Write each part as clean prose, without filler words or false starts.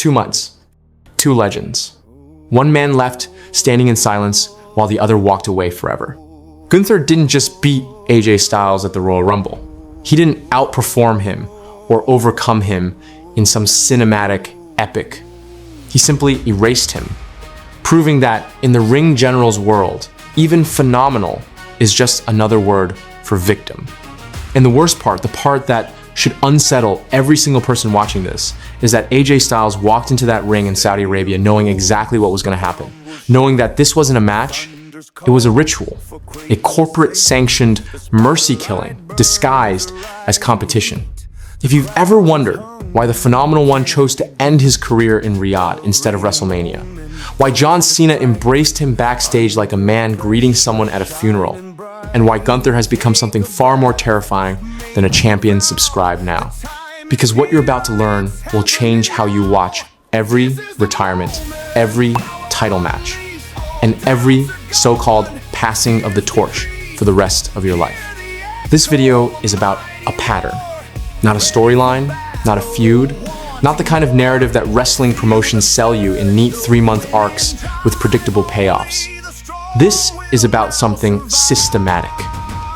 2 months. 2 legends. One man left, standing in silence, while the other walked away forever. Gunther didn't just beat AJ Styles at the Royal Rumble. He didn't outperform him or overcome him in some cinematic epic. He simply erased him, proving that in the ring general's world, even phenomenal is just another word for victim. And the worst part, the part that should unsettle every single person watching this, is that AJ Styles walked into that ring in Saudi Arabia knowing exactly what was going to happen, knowing that this wasn't a match, it was a ritual, a corporate sanctioned mercy killing disguised as competition. If you've ever wondered why the Phenomenal One chose to end his career in Riyadh instead of WrestleMania, why John Cena embraced him backstage like a man greeting someone at a funeral, and why Gunther has become something far more terrifying than a champion, subscribe now. Because what you're about to learn will change how you watch every retirement, every title match, and every so-called passing of the torch for the rest of your life. This video is about a pattern, not a storyline, not a feud, not the kind of narrative that wrestling promotions sell you in neat 3-month arcs with predictable payoffs. This is about something systematic,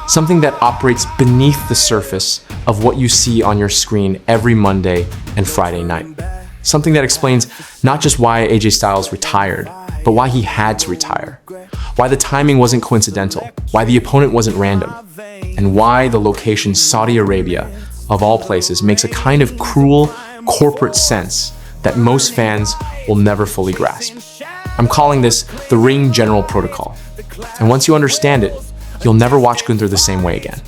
something that operates beneath the surface of what you see on your screen every Monday and Friday night. Something that explains not just why AJ Styles retired, but why he had to retire, why the timing wasn't coincidental, why the opponent wasn't random, and why the location Saudi Arabia, of all places, makes a kind of cruel corporate sense that most fans will never fully grasp. I'm calling this the Ring General Protocol. And once you understand it, you'll never watch Gunther the same way again.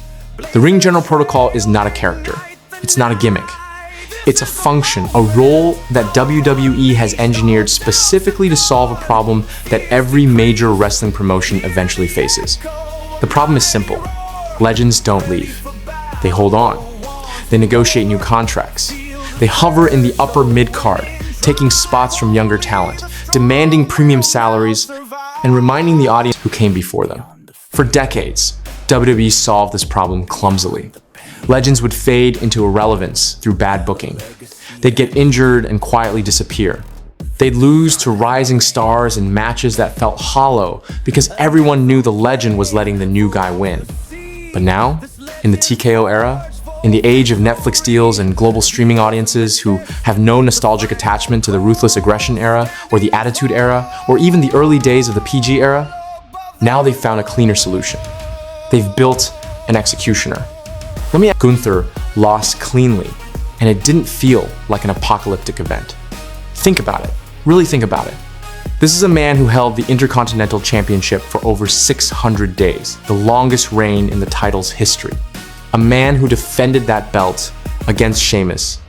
The Ring General Protocol is not a character. It's not a gimmick. It's a function, a role that WWE has engineered specifically to solve a problem that every major wrestling promotion eventually faces. The problem is simple. Legends don't leave. They hold on. They negotiate new contracts. They hover in the upper mid-card, taking spots from younger talent, demanding premium salaries, and reminding the audience who came before them. For decades, WWE solved this problem clumsily. Legends would fade into irrelevance through bad booking. They'd get injured and quietly disappear. They'd lose to rising stars in matches that felt hollow because everyone knew the legend was letting the new guy win. But now, in the TKO era, in the age of Netflix deals and global streaming audiences who have no nostalgic attachment to the Ruthless Aggression era, or the Attitude era, or even the early days of the PG era, now they've found a cleaner solution. They've built an executioner. Let me ask, Gunther lost cleanly, and it didn't feel like an apocalyptic event. Think about it. Really think about it. This is a man who held the Intercontinental Championship for over 600 days, the longest reign in the title's history. A man who defended that belt against Sheamus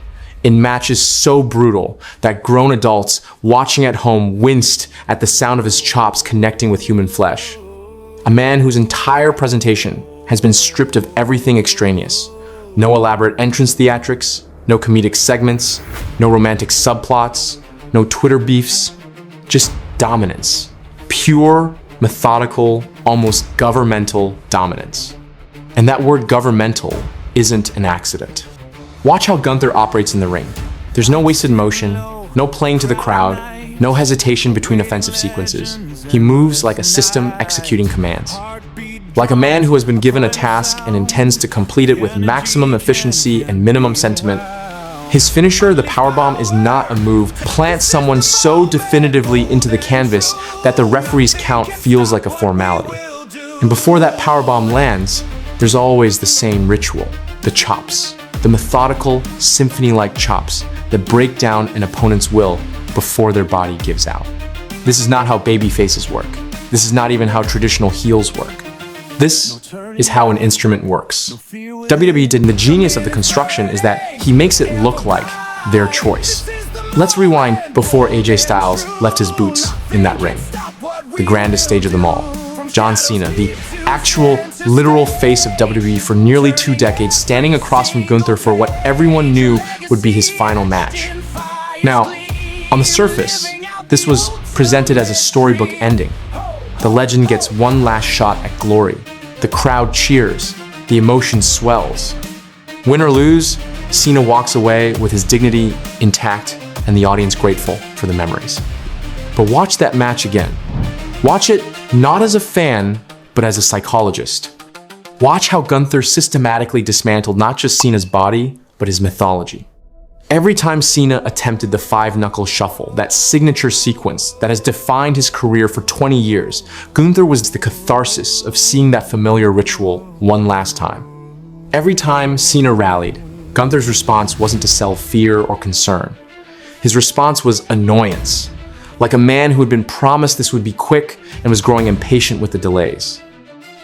in matches so brutal that grown adults watching at home winced at the sound of his chops connecting with human flesh. A man whose entire presentation has been stripped of everything extraneous. No elaborate entrance theatrics, no comedic segments, no romantic subplots, no Twitter beefs, just dominance. Pure, methodical, almost governmental dominance. And that word governmental isn't an accident. Watch how Gunther operates in the ring. There's no wasted motion, no playing to the crowd, no hesitation between offensive sequences. He moves like a system executing commands. Like a man who has been given a task and intends to complete it with maximum efficiency and minimum sentiment. His finisher, the powerbomb, is not a move. Plant someone so definitively into the canvas that the referee's count feels like a formality. And before that powerbomb lands, there's always the same ritual, the chops, the methodical, symphony-like chops that break down an opponent's will before their body gives out. This is not how baby faces work. This is not even how traditional heels work. This is how an instrument works. WWE did, and the genius of the construction is that he makes it look like their choice. Let's rewind before AJ Styles left his boots in that ring. The grandest stage of them all. John Cena, the actual, literal face of WWE for nearly 2 decades, standing across from Gunther for what everyone knew would be his final match. Now, on the surface, this was presented as a storybook ending. The legend gets one last shot at glory. The crowd cheers. The emotion swells. Win or lose, Cena walks away with his dignity intact and the audience grateful for the memories. But watch that match again. Watch it not as a fan, but as a psychologist. Watch how Gunther systematically dismantled not just Cena's body, but his mythology. Every time Cena attempted the five-knuckle shuffle, that signature sequence that has defined his career for 20 years, Gunther was the catharsis of seeing that familiar ritual one last time. Every time Cena rallied, Gunther's response wasn't to sell fear or concern. His response was annoyance, like a man who had been promised this would be quick and was growing impatient with the delays.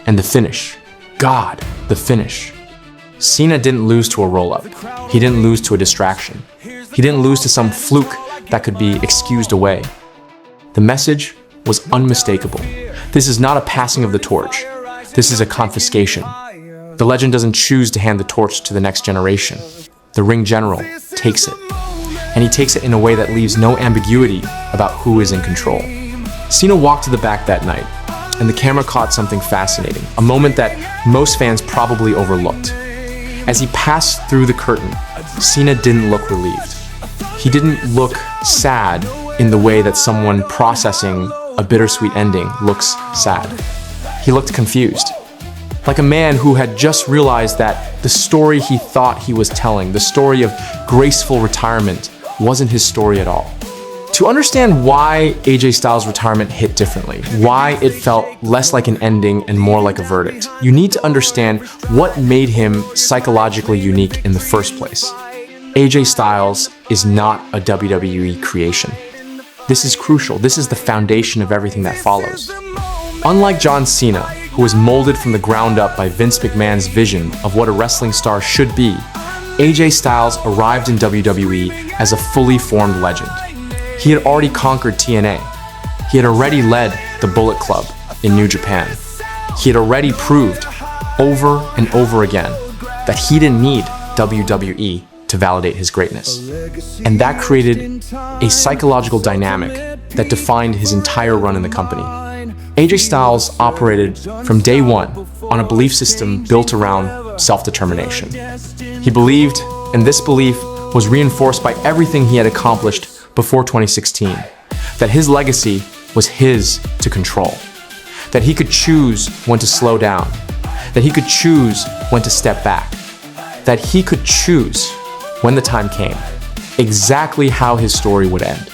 And the finish. God, the finish. Cena didn't lose to a roll-up. He didn't lose to a distraction. He didn't lose to some fluke that could be excused away. The message was unmistakable. This is not a passing of the torch. This is a confiscation. The legend doesn't choose to hand the torch to the next generation. The ring general takes it. And he takes it in a way that leaves no ambiguity about who is in control. Cena walked to the back that night, and the camera caught something fascinating, a moment that most fans probably overlooked. As he passed through the curtain, Cena didn't look relieved. He didn't look sad in the way that someone processing a bittersweet ending looks sad. He looked confused, like a man who had just realized that the story he thought he was telling, the story of graceful retirement, wasn't his story at all. To understand why AJ Styles' retirement hit differently, why it felt less like an ending and more like a verdict, you need to understand what made him psychologically unique in the first place. AJ Styles is not a WWE creation. This is crucial. This is the foundation of everything that follows. Unlike John Cena, who was molded from the ground up by Vince McMahon's vision of what a wrestling star should be, AJ Styles arrived in WWE as a fully formed legend. He had already conquered TNA. He had already led the Bullet Club in New Japan. He had already proved over and over again that he didn't need WWE to validate his greatness. And that created a psychological dynamic that defined his entire run in the company. AJ Styles operated from day one on a belief system built around self-determination. He believed, and this belief was reinforced by everything he had accomplished before 2016, that his legacy was his to control, that he could choose when to slow down, that he could choose when to step back, that he could choose when the time came, exactly how his story would end.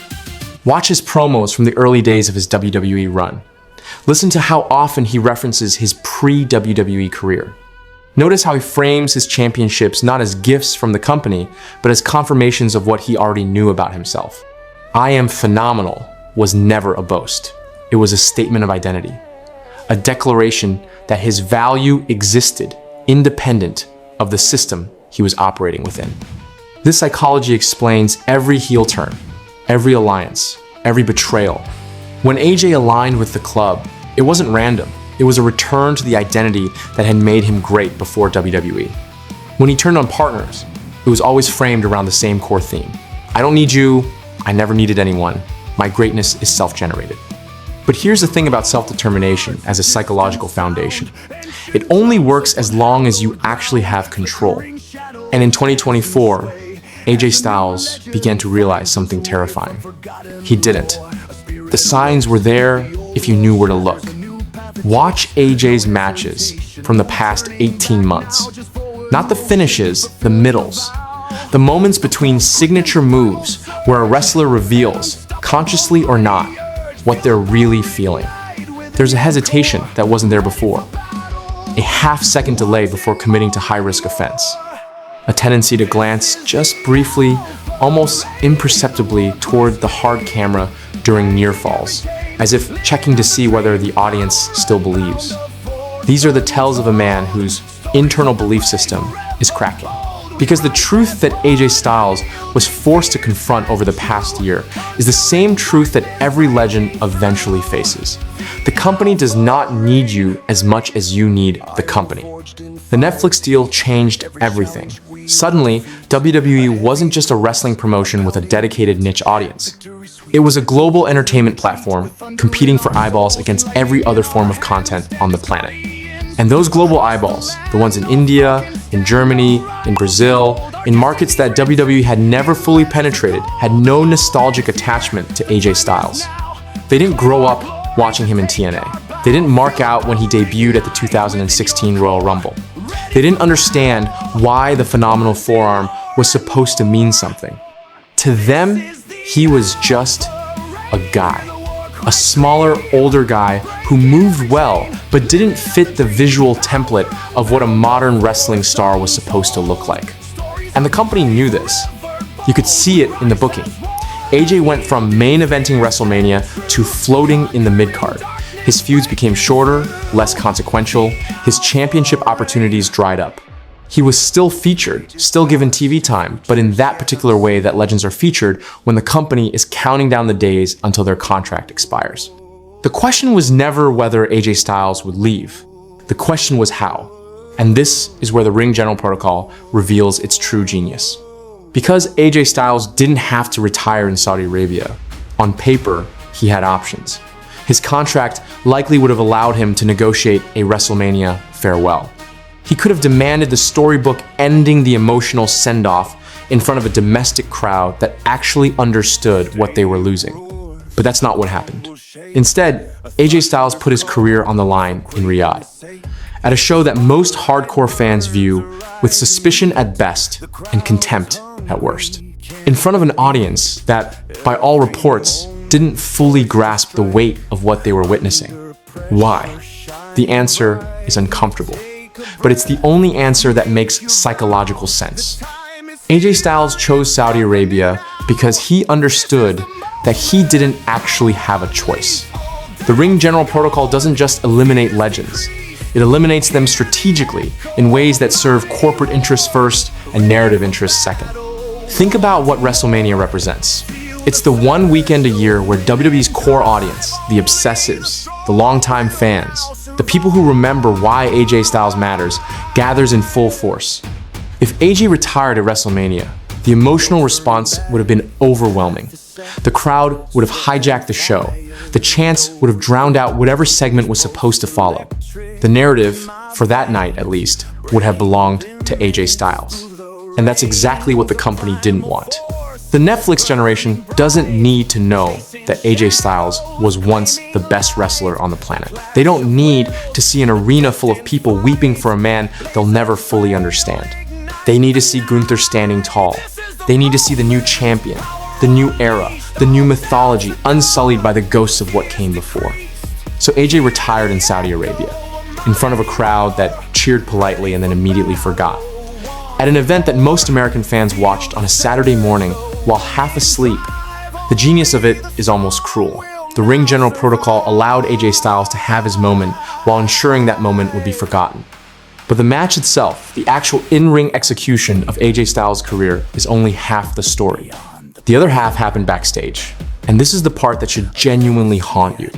Watch his promos from the early days of his WWE run. Listen to how often he references his pre-WWE career. Notice how he frames his championships not as gifts from the company, but as confirmations of what he already knew about himself. "I am phenomenal" was never a boast. It was a statement of identity, a declaration that his value existed independent of the system he was operating within. This psychology explains every heel turn, every alliance, every betrayal. When AJ aligned with the club, it wasn't random. It was a return to the identity that had made him great before WWE. When he turned on partners, it was always framed around the same core theme. I don't need you, I never needed anyone. My greatness is self-generated. But here's the thing about self-determination as a psychological foundation. It only works as long as you actually have control. And in 2024, AJ Styles began to realize something terrifying. He didn't. The signs were there if you knew where to look. Watch AJ's matches from the past 18 months. Not the finishes, the middles. The moments between signature moves where a wrestler reveals, consciously or not, what they're really feeling. There's a hesitation that wasn't there before. A half-second delay before committing to high-risk offense. A tendency to glance just briefly, almost imperceptibly toward the hard camera during near falls, as if checking to see whether the audience still believes. These are the tells of a man whose internal belief system is cracking. Because the truth that AJ Styles was forced to confront over the past year is the same truth that every legend eventually faces. The company does not need you as much as you need the company. The Netflix deal changed everything. Suddenly, WWE wasn't just a wrestling promotion with a dedicated niche audience. It was a global entertainment platform competing for eyeballs against every other form of content on the planet. And those global eyeballs, the ones in India, in Germany, in Brazil, in markets that WWE had never fully penetrated, had no nostalgic attachment to AJ Styles. They didn't grow up watching him in TNA. They didn't mark out when he debuted at the 2016 Royal Rumble. They didn't understand why the phenomenal forearm was supposed to mean something. To them, he was just a guy. A smaller, older guy who moved well, but didn't fit the visual template of what a modern wrestling star was supposed to look like. And the company knew this. You could see it in the booking. AJ went from main eventing WrestleMania to floating in the mid-card. His feuds became shorter, less consequential, his championship opportunities dried up. He was still featured, still given TV time, but in that particular way that legends are featured when the company is counting down the days until their contract expires. The question was never whether AJ Styles would leave. The question was how. And this is where the Ring General Protocol reveals its true genius. Because AJ Styles didn't have to retire in Saudi Arabia, on paper, he had options. His contract likely would have allowed him to negotiate a WrestleMania farewell. He could have demanded the storybook ending the emotional send-off in front of a domestic crowd that actually understood what they were losing. But that's not what happened. Instead, AJ Styles put his career on the line in Riyadh, at a show that most hardcore fans view with suspicion at best and contempt at worst. In front of an audience that, by all reports, didn't fully grasp the weight of what they were witnessing. Why? The answer is uncomfortable. But it's the only answer that makes psychological sense. AJ Styles chose Saudi Arabia because he understood that he didn't actually have a choice. The Ring General Protocol doesn't just eliminate legends. It eliminates them strategically in ways that serve corporate interests first and narrative interests second. Think about what WrestleMania represents. It's the one weekend a year where WWE's core audience, the obsessives, the longtime fans, the people who remember why AJ Styles matters, gathers in full force. If AJ retired at WrestleMania, the emotional response would have been overwhelming. The crowd would have hijacked the show. The chants would have drowned out whatever segment was supposed to follow. The narrative, for that night at least, would have belonged to AJ Styles. And that's exactly what the company didn't want. The Netflix generation doesn't need to know that AJ Styles was once the best wrestler on the planet. They don't need to see an arena full of people weeping for a man they'll never fully understand. They need to see Gunther standing tall. They need to see the new champion, the new era, the new mythology unsullied by the ghosts of what came before. So AJ retired in Saudi Arabia, in front of a crowd that cheered politely and then immediately forgot. At an event that most American fans watched on a Saturday morning while half asleep. The genius of it is almost cruel. The Ring General Protocol allowed AJ Styles to have his moment while ensuring that moment would be forgotten. But the match itself, the actual in-ring execution of AJ Styles' career, is only half the story. The other half happened backstage, and this is the part that should genuinely haunt you.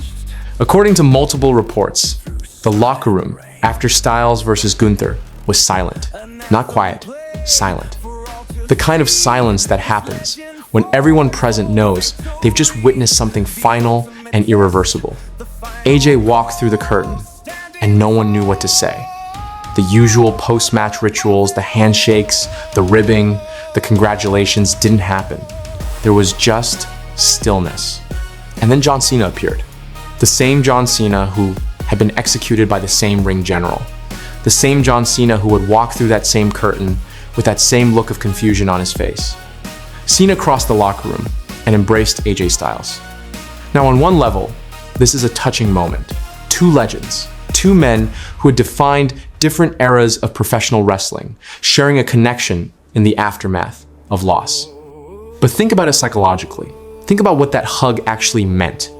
According to multiple reports, the locker room after Styles versus Gunther was silent. Not quiet, silent. The kind of silence that happens when everyone present knows they've just witnessed something final and irreversible. AJ walked through the curtain, and no one knew what to say. The usual post-match rituals, the handshakes, the ribbing, the congratulations didn't happen. There was just stillness. And then John Cena appeared. The same John Cena who had been executed by the same Ring General. The same John Cena who would walk through that same curtain with that same look of confusion on his face. Cena crossed the locker room and embraced AJ Styles. Now, on one level, this is a touching moment. Two legends, two men who had defined different eras of professional wrestling, sharing a connection in the aftermath of loss. But think about it psychologically. Think about what that hug actually meant.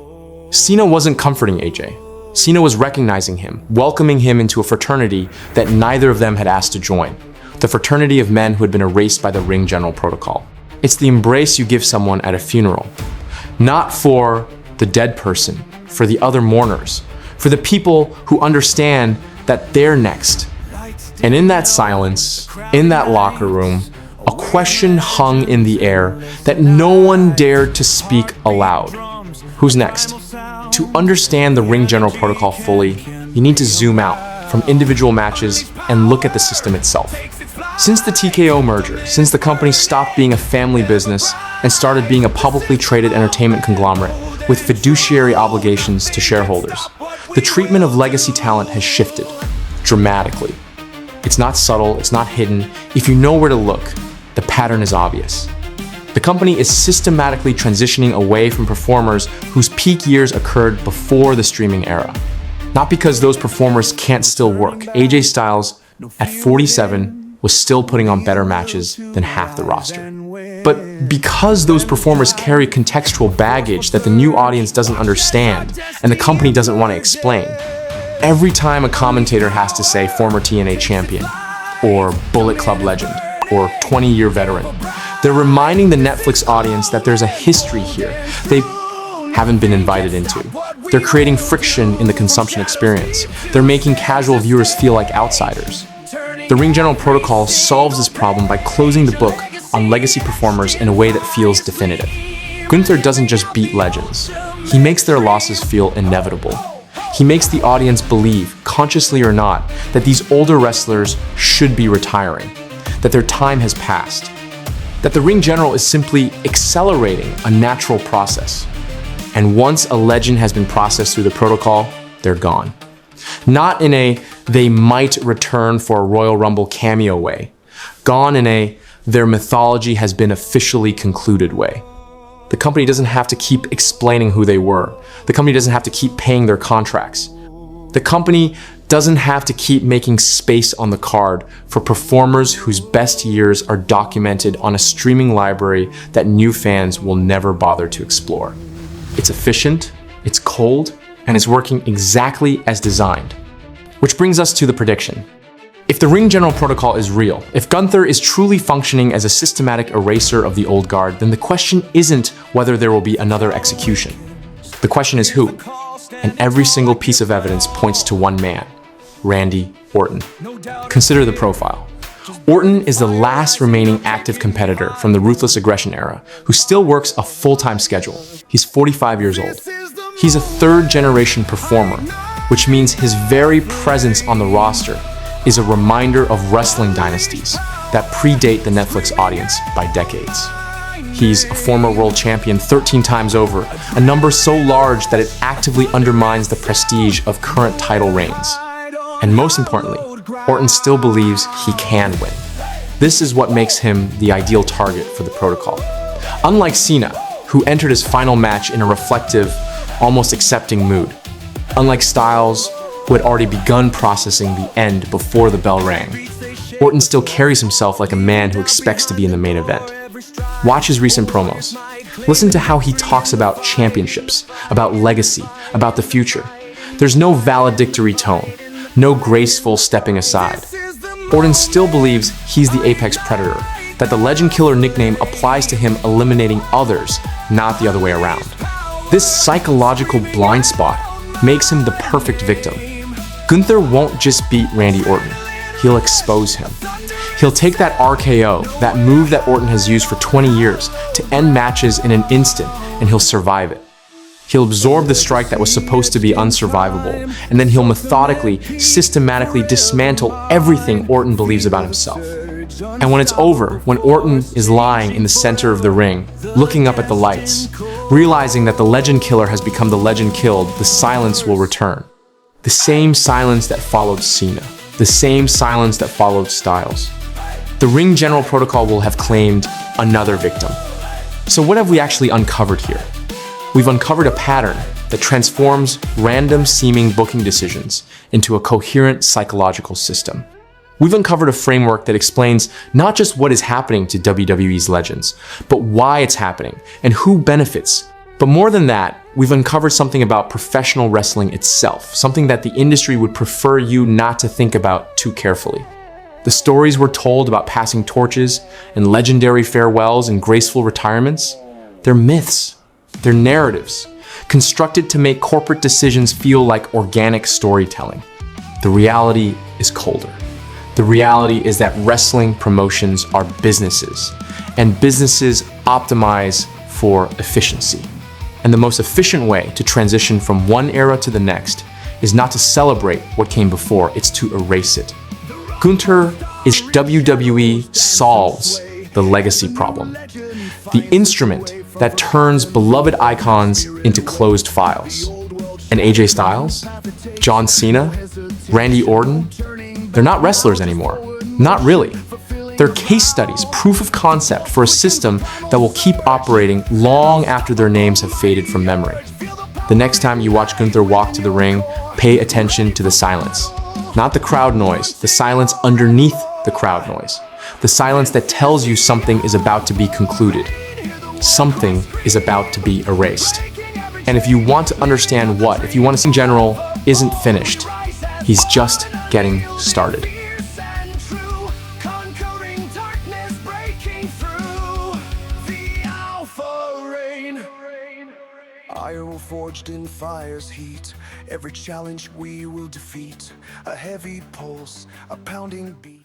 Cena wasn't comforting AJ. Cena was recognizing him, welcoming him into a fraternity that neither of them had asked to join. The fraternity of men who had been erased by the Ring General Protocol. It's the embrace you give someone at a funeral. Not for the dead person, for the other mourners, for the people who understand that they're next. And in that silence, in that locker room, a question hung in the air that no one dared to speak aloud. Who's next? To understand the Ring General Protocol fully, you need to zoom out from individual matches and look at the system itself. Since the TKO merger, since the company stopped being a family business and started being a publicly traded entertainment conglomerate with fiduciary obligations to shareholders, the treatment of legacy talent has shifted dramatically. It's not subtle, it's not hidden. If you know where to look, the pattern is obvious. The company is systematically transitioning away from performers whose peak years occurred before the streaming era. Not because those performers can't still work. AJ Styles, at 47, was still putting on better matches than half the roster. But because those performers carry contextual baggage that the new audience doesn't understand and the company doesn't want to explain, every time a commentator has to say former TNA champion, or Bullet Club legend, or 20-year veteran, they're reminding the Netflix audience that there's a history here they haven't been invited into. They're creating friction in the consumption experience. They're making casual viewers feel like outsiders. The Ring General Protocol solves this problem by closing the book on legacy performers in a way that feels definitive. Gunther doesn't just beat legends. He makes their losses feel inevitable. He makes the audience believe, consciously or not, that these older wrestlers should be retiring, that their time has passed, that the Ring General is simply accelerating a natural process. And once a legend has been processed through the protocol, they're gone. Not in a they might return for a Royal Rumble cameo way. Gone in a their mythology has been officially concluded way. The company doesn't have to keep explaining who they were. The company doesn't have to keep paying their contracts. The company doesn't have to keep making space on the card for performers whose best years are documented on a streaming library that new fans will never bother to explore. It's efficient, it's cold, and it's working exactly as designed. Which brings us to the prediction. If the Ring General Protocol is real, if Gunther is truly functioning as a systematic eraser of the old guard, then the question isn't whether there will be another execution. The question is who? And every single piece of evidence points to one man, Randy Orton. Consider the profile. Orton is the last remaining active competitor from the Ruthless Aggression era who still works a full-time schedule. He's 45 years old. He's a third-generation performer, which means his very presence on the roster is a reminder of wrestling dynasties that predate the Netflix audience by decades. He's a former world champion 13 times over, a number so large that it actively undermines the prestige of current title reigns. And most importantly, Orton still believes he can win. This is what makes him the ideal target for the protocol. Unlike Cena, who entered his final match in a reflective, almost accepting mood. Unlike Styles, who had already begun processing the end before the bell rang, Orton still carries himself like a man who expects to be in the main event. Watch his recent promos. Listen to how he talks about championships, about legacy, about the future. There's no valedictory tone, no graceful stepping aside. Orton still believes he's the apex predator, that the Legend Killer nickname applies to him eliminating others, not the other way around. This psychological blind spot makes him the perfect victim. Gunther won't just beat Randy Orton, he'll expose him. He'll take that RKO, that move that Orton has used for 20 years, to end matches in an instant, and he'll survive it. He'll absorb the strike that was supposed to be unsurvivable, and then he'll methodically, systematically dismantle everything Orton believes about himself. And when it's over, when Orton is lying in the center of the ring, looking up at the lights, realizing that the Legend Killer has become the Legend Killed, the silence will return. The same silence that followed Cena. The same silence that followed Styles. The Ring General Protocol will have claimed another victim. So what have we actually uncovered here? We've uncovered a pattern that transforms random seeming booking decisions into a coherent psychological system. We've uncovered a framework that explains not just what is happening to WWE's legends, but why it's happening and who benefits. But more than that, we've uncovered something about professional wrestling itself, something that the industry would prefer you not to think about too carefully. The stories we're told about passing torches and legendary farewells and graceful retirements, they're myths, they're narratives, constructed to make corporate decisions feel like organic storytelling. The reality is colder. The reality is that wrestling promotions are businesses, and businesses optimize for efficiency. And the most efficient way to transition from one era to the next is not to celebrate what came before, it's to erase it. Gunther is WWE solves the legacy problem. The instrument that turns beloved icons into closed files. And AJ Styles, John Cena, Randy Orton, they're not wrestlers anymore. Not really. They're case studies, proof of concept for a system that will keep operating long after their names have faded from memory. The next time you watch Gunther walk to the ring, pay attention to the silence. Not the crowd noise, the silence underneath the crowd noise. The silence that tells you something is about to be concluded. Something is about to be erased. And if you want to understand what, if you want to see in general, isn't finished, he's just getting started. Iron forged in fire's heat, every challenge we will defeat. A heavy pulse, a pounding beat.